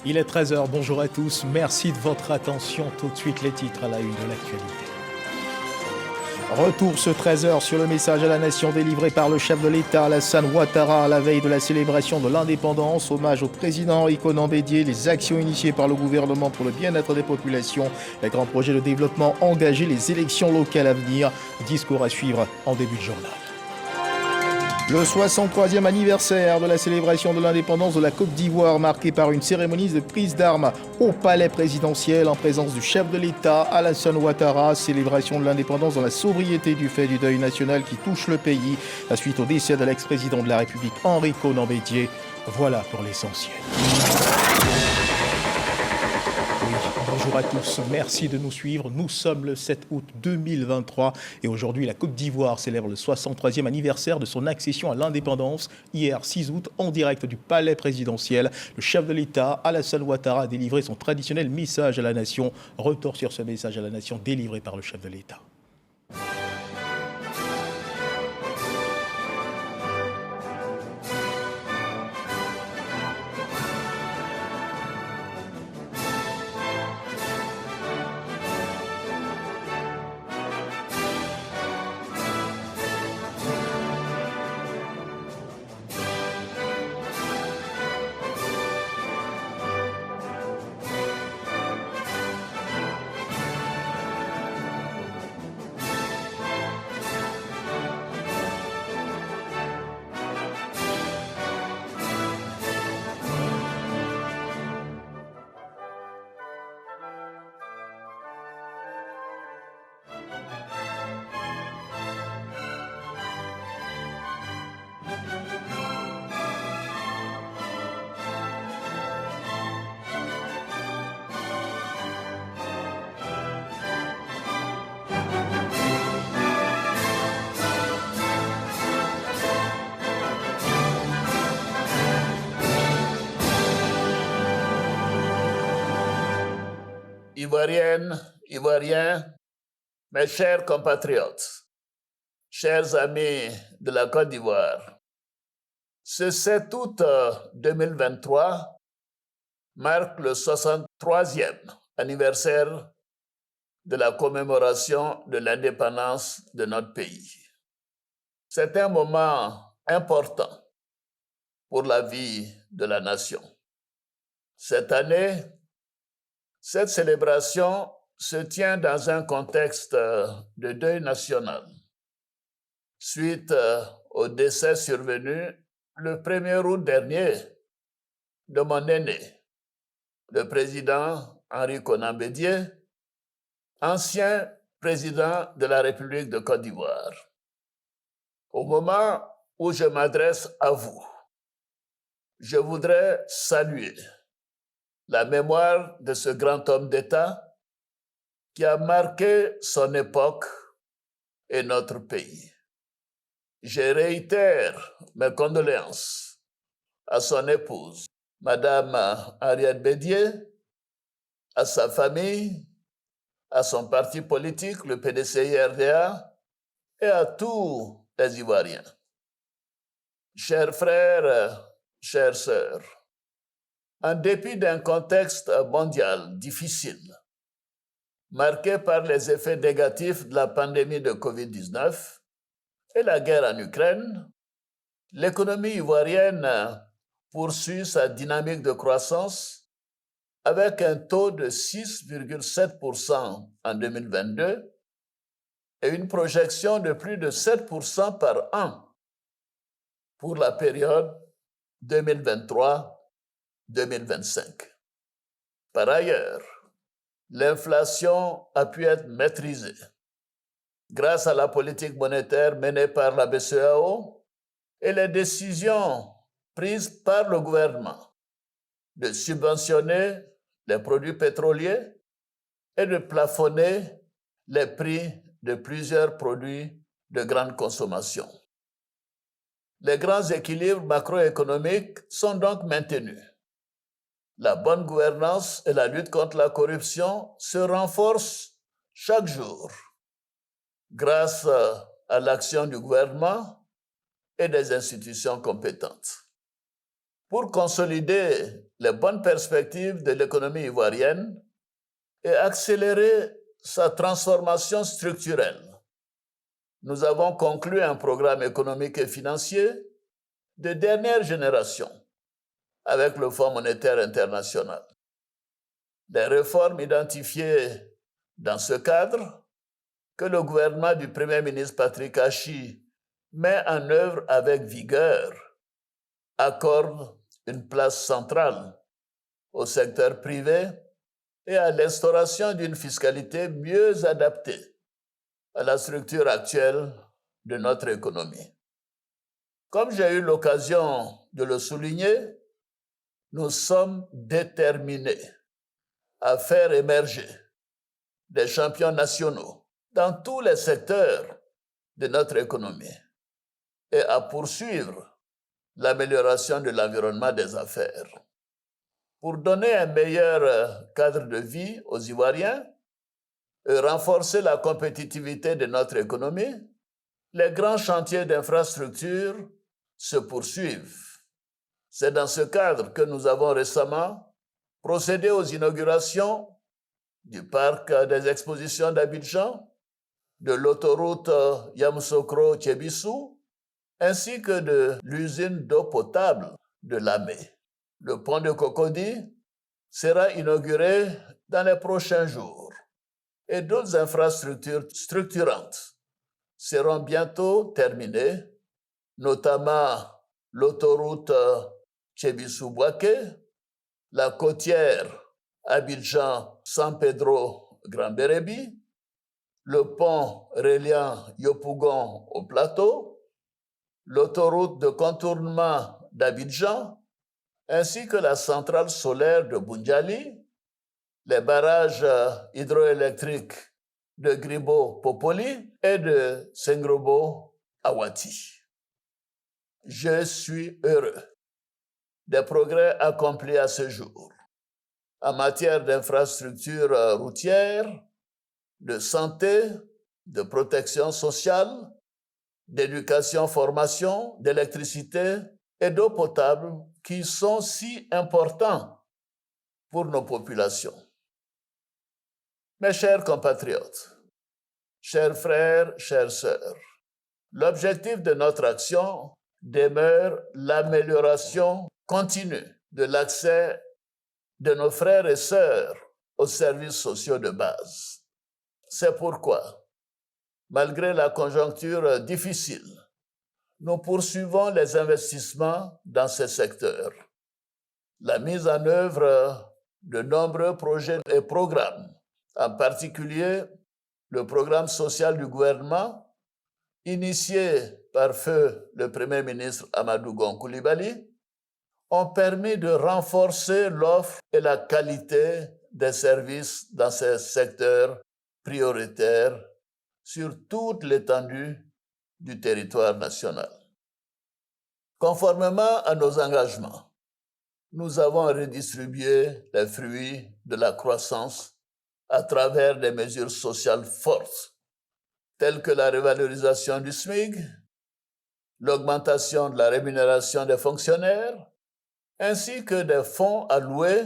Il est 13 heures, bonjour à tous, merci de votre attention. Tout de suite les titres à la une de l'actualité. Retour ce 13 heures sur le message à la nation délivré par le chef de l'État Alassane Ouattara à la veille de la célébration de l'indépendance. Hommage au président Henri Konan Bédié, les actions initiées par le gouvernement pour le bien-être des populations, les grands projets de développement engagés, les élections locales à venir. Discours à suivre en début de journal. Le 63e anniversaire de la célébration de l'indépendance de la Côte d'Ivoire, marqué par une cérémonie de prise d'armes au palais présidentiel en présence du chef de l'État, Alassane Ouattara. Célébration de l'indépendance dans la sobriété du fait du deuil national qui touche le pays, à suite au décès de l'ex-président de la République Henri Konan Bédié. Voilà pour l'essentiel. Bonjour à tous, merci de nous suivre. Nous sommes le 7 août 2023 et aujourd'hui la Côte d'Ivoire célèbre le 63e anniversaire de son accession à l'indépendance. Hier 6 août, en direct du palais présidentiel, le chef de l'État Alassane Ouattara a délivré son traditionnel message à la nation. Retour sur ce message à la nation délivré par le chef de l'État. Ivoiriennes, Ivoiriens, mes chers compatriotes, chers amis de la Côte d'Ivoire, ce 7 août 2023 marque le 63e anniversaire de la commémoration de l'indépendance de notre pays. C'est un moment important pour la vie de la nation. Cette année, cette célébration se tient dans un contexte de deuil national, suite au décès survenu le 1er août dernier de mon aîné, le président Henri Konan Bédié, ancien président de la République de Côte d'Ivoire. Au moment où je m'adresse à vous, je voudrais saluer la mémoire de ce grand homme d'État qui a marqué son époque et notre pays. Je réitère mes condoléances à son épouse, Madame Henriette Bédié, à sa famille, à son parti politique, le PDCI-RDA, et à tous les Ivoiriens. Chers frères, chères sœurs, en dépit d'un contexte mondial difficile, marqué par les effets négatifs de la pandémie de Covid-19 et la guerre en Ukraine, l'économie ivoirienne poursuit sa dynamique de croissance avec un taux de 6,7% en 2022 et une projection de plus de 7% par an pour la période 2023-2025. Par ailleurs, l'inflation a pu être maîtrisée grâce à la politique monétaire menée par la BCEAO et les décisions prises par le gouvernement de subventionner les produits pétroliers et de plafonner les prix de plusieurs produits de grande consommation. Les grands équilibres macroéconomiques sont donc maintenus. La bonne gouvernance et la lutte contre la corruption se renforcent chaque jour grâce à l'action du gouvernement et des institutions compétentes. Pour consolider les bonnes perspectives de l'économie ivoirienne et accélérer sa transformation structurelle. Nous avons conclu un programme économique et financier de dernière génération avec le Fonds monétaire international. Les réformes identifiées dans ce cadre, que le gouvernement du Premier ministre Patrick Achi met en œuvre avec vigueur, accordent une place centrale au secteur privé et à l'instauration d'une fiscalité mieux adaptée à la structure actuelle de notre économie. Comme j'ai eu l'occasion de le souligner, nous sommes déterminés à faire émerger des champions nationaux dans tous les secteurs de notre économie et à poursuivre l'amélioration de l'environnement des affaires. Pour donner un meilleur cadre de vie aux Ivoiriens et renforcer la compétitivité de notre économie, les grands chantiers d'infrastructure se poursuivent. C'est dans ce cadre que nous avons récemment procédé aux inaugurations du parc des expositions d'Abidjan, de l'autoroute Yamoussoukro-Thiébissou, ainsi que de l'usine d'eau potable de Lamé. Le pont de Cocody sera inauguré dans les prochains jours et d'autres infrastructures structurantes seront bientôt terminées, notamment l'autoroute Thiébissou-Bouaké, la côtière Abidjan-San Pedro-Grand Bérébi, le pont reliant Yopougon au plateau, l'autoroute de contournement d'Abidjan, ainsi que la centrale solaire de Boundiali, les barrages hydroélectriques de Gribo-Popoli et de Sengrobo-Awati. Je suis heureux des progrès accomplis à ce jour en matière d'infrastructures routières, de santé, de protection sociale, d'éducation-formation, d'électricité et d'eau potable qui sont si importants pour nos populations. Mes chers compatriotes, chers frères, chères sœurs, l'objectif de notre action demeure l'amélioration continue de l'accès de nos frères et sœurs aux services sociaux de base. C'est pourquoi, malgré la conjoncture difficile, nous poursuivons les investissements dans ces secteurs. La mise en œuvre de nombreux projets et programmes, en particulier le programme social du gouvernement, initié par feu le Premier ministre Amadou Gon Coulibaly, ont permis de renforcer l'offre et la qualité des services dans ces secteurs prioritaires sur toute l'étendue du territoire national. Conformément à nos engagements, nous avons redistribué les fruits de la croissance à travers des mesures sociales fortes, telles que la revalorisation du SMIC, l'augmentation de la rémunération des fonctionnaires, ainsi que des fonds alloués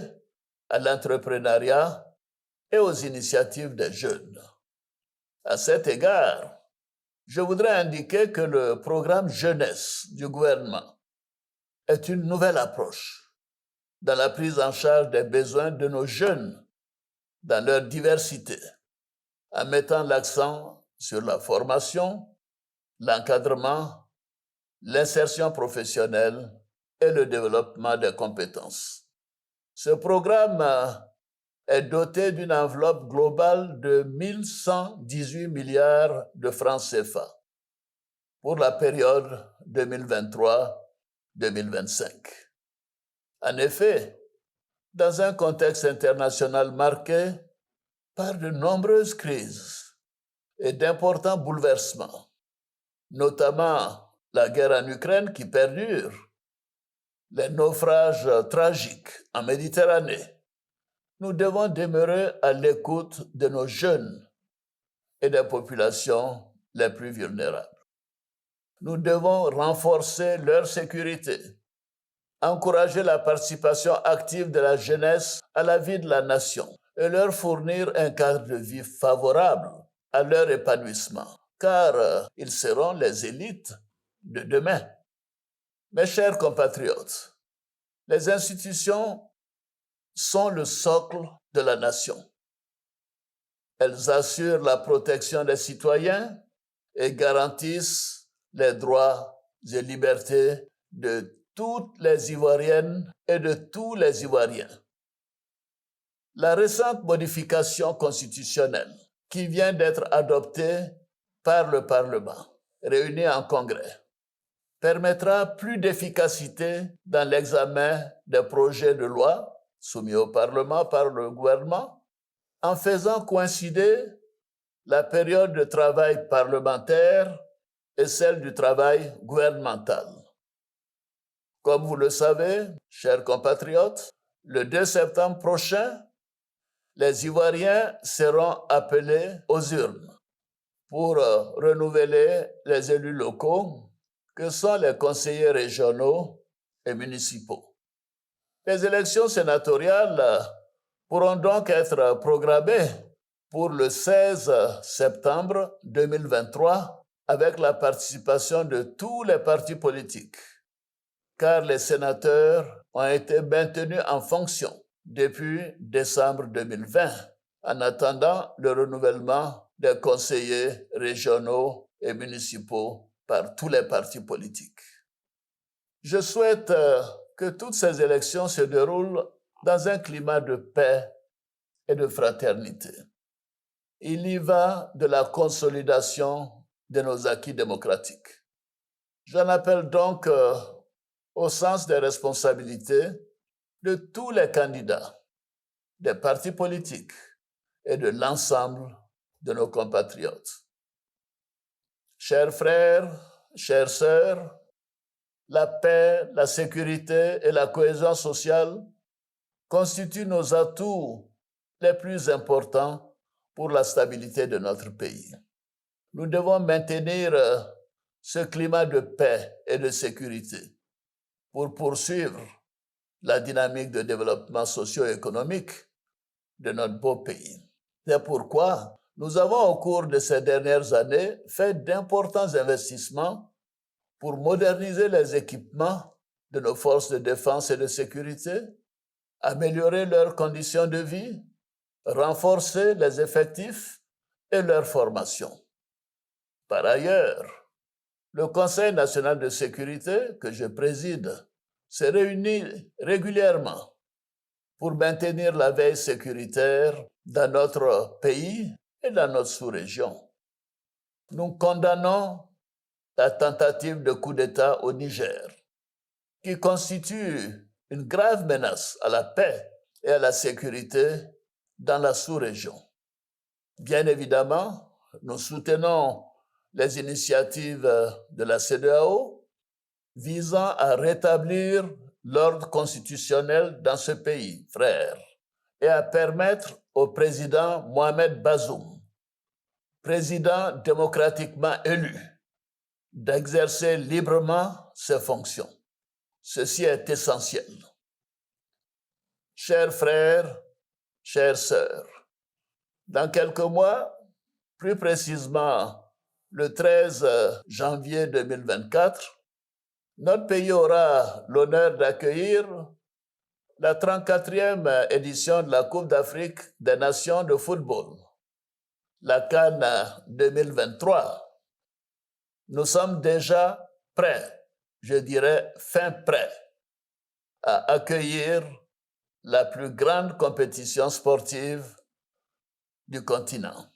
à l'entrepreneuriat et aux initiatives des jeunes. À cet égard, je voudrais indiquer que le programme jeunesse du gouvernement est une nouvelle approche dans la prise en charge des besoins de nos jeunes dans leur diversité, en mettant l'accent sur la formation, l'encadrement, l'insertion professionnelle et le développement des compétences. Ce programme est doté d'une enveloppe globale de 1118 milliards de francs CFA pour la période 2023-2025. En effet, dans un contexte international marqué par de nombreuses crises et d'importants bouleversements, notamment la guerre en Ukraine qui perdure, les naufrages tragiques en Méditerranée, nous devons demeurer à l'écoute de nos jeunes et des populations les plus vulnérables. Nous devons renforcer leur sécurité encourager la participation active de la jeunesse à la vie de la nation et leur fournir un cadre de vie favorable à leur épanouissement, car ils seront les élites de demain. Mes chers compatriotes, les institutions sont le socle de la nation. Elles assurent la protection des citoyens et garantissent les droits et libertés de toutes les Ivoiriennes et de tous les Ivoiriens. La récente modification constitutionnelle qui vient d'être adoptée par le Parlement, réuni en Congrès, permettra plus d'efficacité dans l'examen des projets de loi soumis au Parlement par le gouvernement, en faisant coïncider la période de travail parlementaire et celle du travail gouvernemental. Comme vous le savez, chers compatriotes, le 2 septembre prochain, les Ivoiriens seront appelés aux urnes pour renouveler les élus locaux que sont les conseillers régionaux et municipaux. Les élections sénatoriales pourront donc être programmées pour le 16 septembre 2023 avec la participation de tous les partis politiques, car les sénateurs ont été maintenus en fonction depuis décembre 2020, en attendant le renouvellement des conseillers régionaux et municipaux par tous les partis politiques. Je souhaite que toutes ces élections se déroulent dans un climat de paix et de fraternité. Il y va de la consolidation de nos acquis démocratiques. J'en appelle donc au sens des responsabilités de tous les candidats, des partis politiques et de l'ensemble de nos compatriotes. Chers frères, chères sœurs, la paix, la sécurité et la cohésion sociale constituent nos atouts les plus importants pour la stabilité de notre pays. Nous devons maintenir ce climat de paix et de sécurité pour poursuivre la dynamique de développement socio-économique de notre beau pays. C'est pourquoi nous avons, au cours de ces dernières années, fait d'importants investissements pour moderniser les équipements de nos forces de défense et de sécurité, améliorer leurs conditions de vie, renforcer les effectifs et leur formation. Par ailleurs, le Conseil national de sécurité que je préside se réunit régulièrement pour maintenir la veille sécuritaire dans notre pays et dans notre sous-région. Nous condamnons la tentative de coup d'État au Niger, qui constitue une grave menace à la paix et à la sécurité dans la sous-région. Bien évidemment, nous soutenons les initiatives de la CEDEAO visant à rétablir l'ordre constitutionnel dans ce pays, frère, et à permettre au président Mohamed Bazoum, président démocratiquement élu, d'exercer librement ses fonctions. Ceci est essentiel. Chers frères, chères sœurs, dans quelques mois, plus précisément le 13 janvier 2024, notre pays aura l'honneur d'accueillir la 34e édition de la Coupe d'Afrique des Nations de football, la CAN 2023. Nous sommes déjà prêts, je dirais fin prêts, à accueillir la plus grande compétition sportive du continent.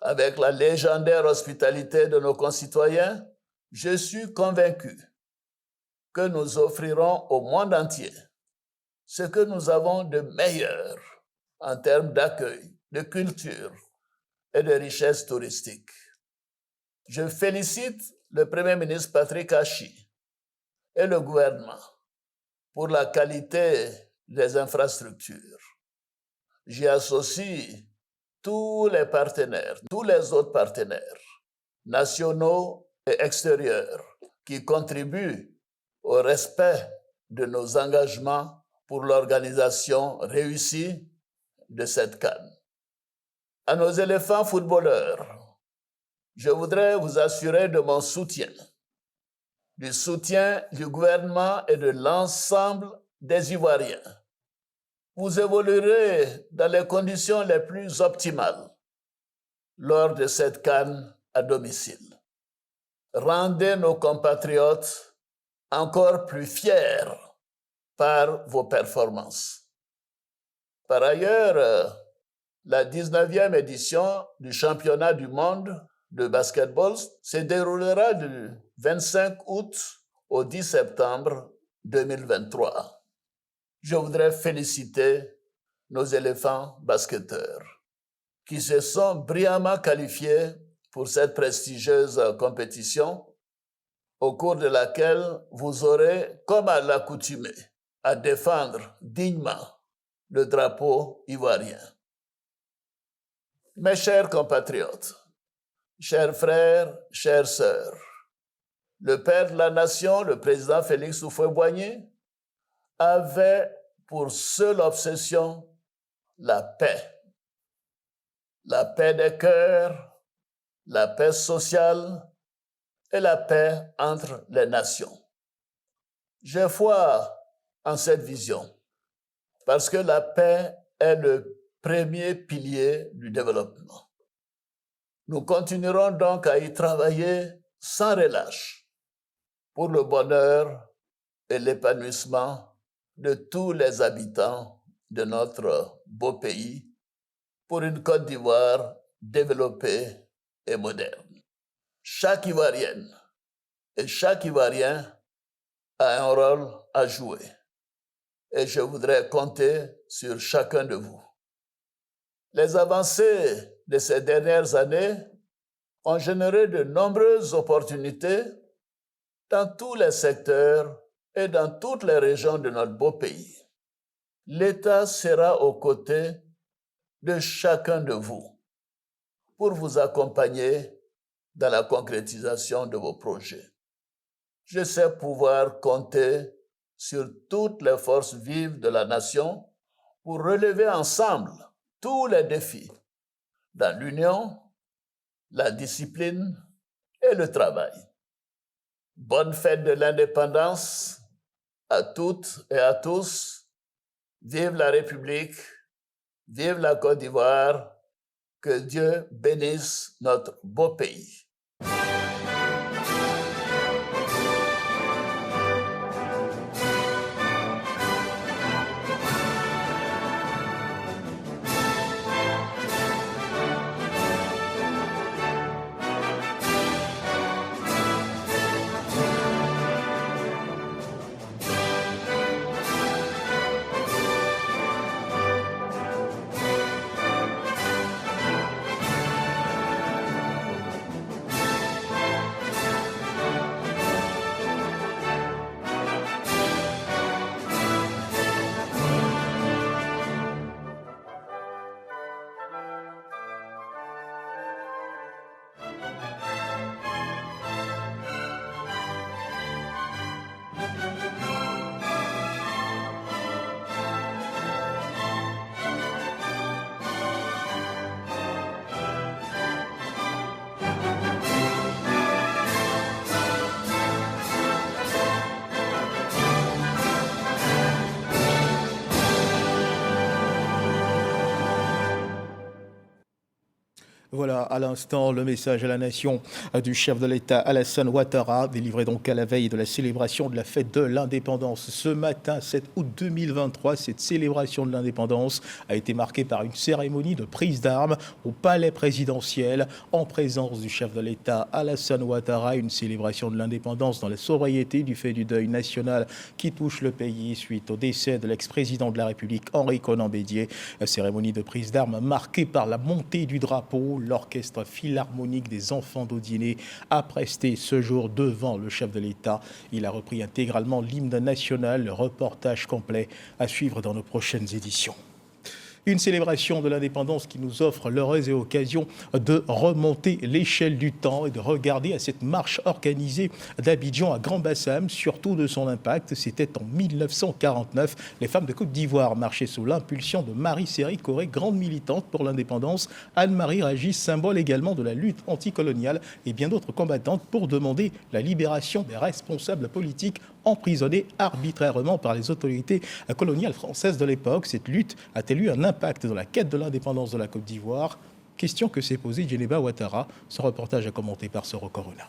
Avec la légendaire hospitalité de nos concitoyens, je suis convaincu que nous offrirons au monde entier ce que nous avons de meilleur en termes d'accueil, de culture et de richesse touristique. Je félicite le Premier ministre Patrick Achi et le gouvernement pour la qualité des infrastructures. J'y associe tous les partenaires, tous les autres partenaires, nationaux et extérieurs, qui contribuent au respect de nos engagements pour l'organisation réussie de cette CAN. À nos éléphants footballeurs, je voudrais vous assurer de mon soutien, du soutien du gouvernement et de l'ensemble des Ivoiriens. Vous évoluerez dans les conditions les plus optimales lors de cette CAN à domicile. Rendez nos compatriotes encore plus fiers par vos performances. Par ailleurs, la 19e édition du championnat du monde de basketball se déroulera du 25 août au 10 septembre 2023. Je voudrais féliciter nos éléphants basketteurs qui se sont brillamment qualifiés pour cette prestigieuse compétition au cours de laquelle vous aurez, comme à l'accoutumée, à défendre dignement le drapeau ivoirien. Mes chers compatriotes, chers frères, chères sœurs, le père de la nation, le président Félix Houphouët-Boigny, avait pour seule obsession la paix des cœurs, la paix sociale et la paix entre les nations. J'ai foi en cette vision parce que la paix est le premier pilier du développement. Nous continuerons donc à y travailler sans relâche pour le bonheur et l'épanouissement de tous les habitants de notre beau pays, pour une Côte d'Ivoire développée et moderne. Chaque Ivoirienne et chaque Ivoirien a un rôle à jouer et je voudrais compter sur chacun de vous. Les avancées de ces dernières années ont généré de nombreuses opportunités dans tous les secteurs et dans toutes les régions de notre beau pays. L'État sera aux côtés de chacun de vous pour vous accompagner dans la concrétisation de vos projets. Je sais pouvoir compter sur toutes les forces vives de la nation pour relever ensemble tous les défis dans l'union, la discipline et le travail. Bonne fête de l'indépendance à toutes et à tous. Vive la République, vive la Côte d'Ivoire, que Dieu bénisse notre beau pays. Voilà, à l'instant, le message à la nation du chef de l'État Alassane Ouattara, délivré donc à la veille de la célébration de la fête de l'indépendance. Ce matin, 7 août 2023, cette célébration de l'indépendance a été marquée par une cérémonie de prise d'armes au palais présidentiel en présence du chef de l'État Alassane Ouattara. Une célébration de l'indépendance dans la sobriété du fait du deuil national qui touche le pays suite au décès de l'ex-président de la République Henri Konan Bédié. La cérémonie de prise d'armes marquée par la montée du drapeau. L'orchestre philharmonique des enfants d'Audiné a presté ce jour devant le chef de l'État. Il a repris intégralement l'hymne national. Le reportage complet à suivre dans nos prochaines éditions. Une célébration de l'indépendance qui nous offre l'heureuse occasion de remonter l'échelle du temps et de regarder à cette marche organisée d'Abidjan à Grand-Bassam, surtout de son impact. C'était en 1949. Les femmes de Côte d'Ivoire marchaient sous l'impulsion de Marie-Séry Coré, grande militante pour l'indépendance, Anne-Marie Ragis, symbole également de la lutte anticoloniale, et bien d'autres combattantes pour demander la libération des responsables politiques emprisonnés arbitrairement par les autorités coloniales françaises de l'époque. Cette lutte a-t-elle eu un impact dans la quête de l'indépendance de la Côte d'Ivoire? Question que s'est posée Djeneba Ouattara. Ce reportage est commenté par Soro Corona.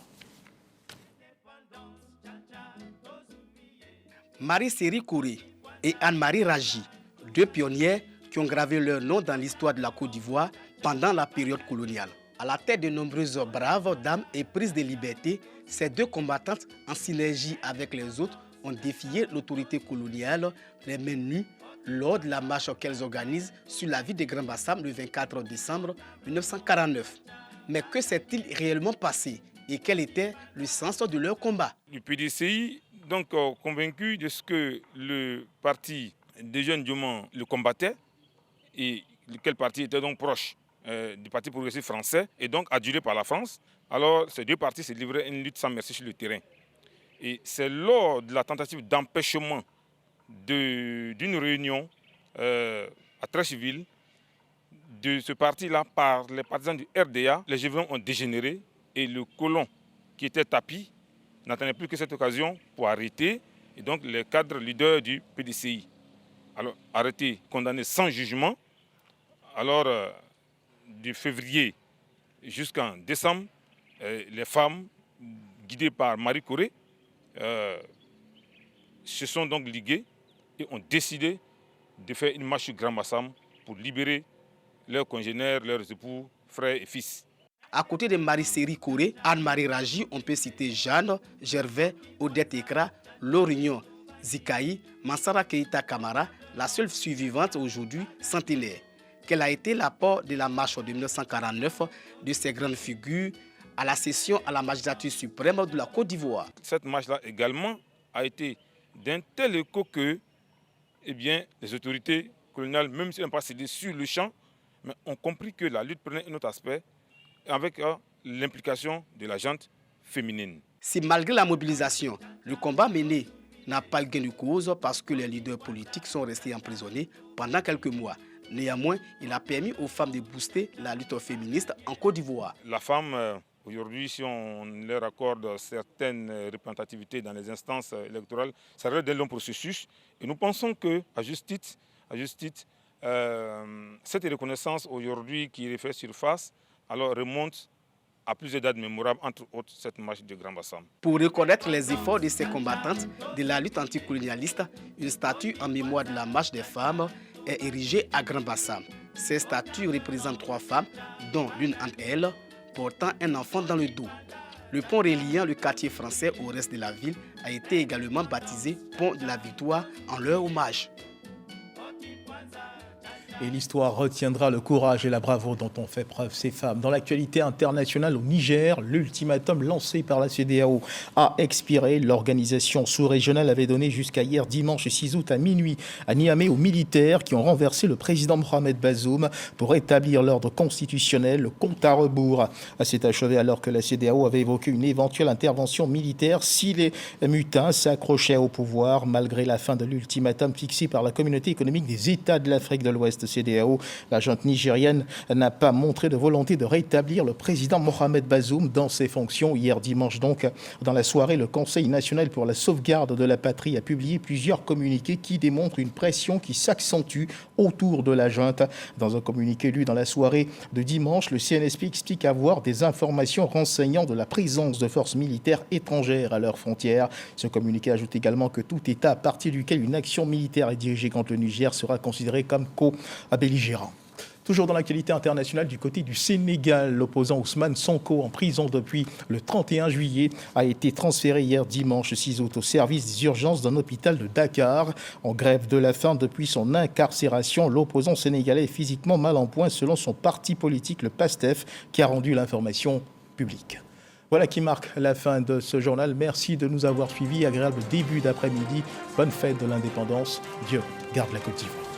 Marie-Séry Coré et Anne-Marie Ragis, deux pionnières qui ont gravé leur nom dans l'histoire de la Côte d'Ivoire pendant la période coloniale. À la tête de nombreuses braves dames et prises de liberté, ces deux combattantes, en synergie avec les autres, ont défié l'autorité coloniale les mains nues lors de la marche qu'elles organisent sur la ville de Grand-Bassam le 24 décembre 1949. Mais que s'est-il réellement passé et quel était le sens de leur combat? Le PDCI, donc convaincu de ce que le parti des jeunes Diomans le combattait et lequel parti était donc proche du Parti progressiste français et donc adulé par la France, alors ces deux partis se livraient une lutte sans merci sur le terrain. Et c'est lors de la tentative d'empêchement d'une réunion à Treichville de ce parti-là par les partisans du RDA, les Gévauds ont dégénéré et le colon qui était tapis n'attendait plus que cette occasion pour arrêter et donc les cadres leaders du PDCI. Alors arrêtés, condamnés sans jugement, alors de février jusqu'en décembre, les femmes guidées par Marie Coré se sont donc liguées et ont décidé de faire une marche sur Grand-Bassam pour libérer leurs congénères, leurs époux, frères et fils. À côté de Marie-Séry Coré, Anne-Marie Ragis, on peut citer Jeanne, Gervais, Odette Ekra, Lorignon, Zikaï, Mansara Keïta Kamara, la seule survivante aujourd'hui centenaire. Quel a été l'apport de la marche de 1949 de ces grandes figures à la session à la magistrature suprême de la Côte d'Ivoire? Cette marche-là également a été d'un tel écho que les autorités coloniales, même si elles n'ont pas cédé sur le champ, mais ont compris que la lutte prenait un autre aspect avec l'implication de la gente féminine. Si malgré la mobilisation, le combat mené n'a pas gain de cause parce que les leaders politiques sont restés emprisonnés pendant quelques mois. Néanmoins, il a permis aux femmes de booster la lutte féministe en Côte d'Ivoire. La femme, aujourd'hui, si on leur accorde certaines représentativités dans les instances électorales, ça reste d'un long processus. Et nous pensons qu'à juste titre, cette reconnaissance aujourd'hui qui refait surface, alors remonte à plusieurs dates mémorables, entre autres cette marche de Grand-Bassam. Pour reconnaître les efforts de ces combattantes de la lutte anticolonialiste, une statue en mémoire de la marche des femmes est érigée à Grand-Bassam. Ces statues représentent 3 femmes, dont l'une entre elles portant un enfant dans le dos. Le pont reliant le quartier français au reste de la ville a été également baptisé Pont de la Victoire en leur hommage. Et l'histoire retiendra le courage et la bravoure dont ont fait preuve ces femmes. Dans l'actualité internationale au Niger, l'ultimatum lancé par la CEDEAO a expiré. L'organisation sous-régionale avait donné jusqu'à hier dimanche 6 août à minuit à Niamey aux militaires qui ont renversé le président Mohamed Bazoum pour établir l'ordre constitutionnel. Le compte à rebours s'est achevé alors que la CEDEAO avait évoqué une éventuelle intervention militaire si les mutins s'accrochaient au pouvoir. Malgré la fin de l'ultimatum fixé par la communauté économique des États de l'Afrique de l'Ouest, CEDEAO, la junte nigérienne n'a pas montré de volonté de rétablir le président Mohamed Bazoum dans ses fonctions. Hier dimanche donc, dans la soirée, le Conseil national pour la sauvegarde de la patrie a publié plusieurs communiqués qui démontrent une pression qui s'accentue autour de la junte. Dans un communiqué lu dans la soirée de dimanche, le CNSP explique avoir des informations renseignant de la présence de forces militaires étrangères à leurs frontières. Ce communiqué ajoute également que tout État à partir duquel une action militaire est dirigée contre le Niger sera considéré comme co-belligérant. Toujours dans l'actualité internationale, du côté du Sénégal, l'opposant Ousmane Sonko, en prison depuis le 31 juillet, a été transféré hier dimanche 6 août au service des urgences d'un hôpital de Dakar. En grève de la faim depuis son incarcération, l'opposant sénégalais est physiquement mal en point selon son parti politique, le PASTEF, qui a rendu l'information publique. Voilà qui marque la fin de ce journal. Merci de nous avoir suivis. Agréable début d'après-midi. Bonne fête de l'indépendance. Dieu garde la Côte d'Ivoire.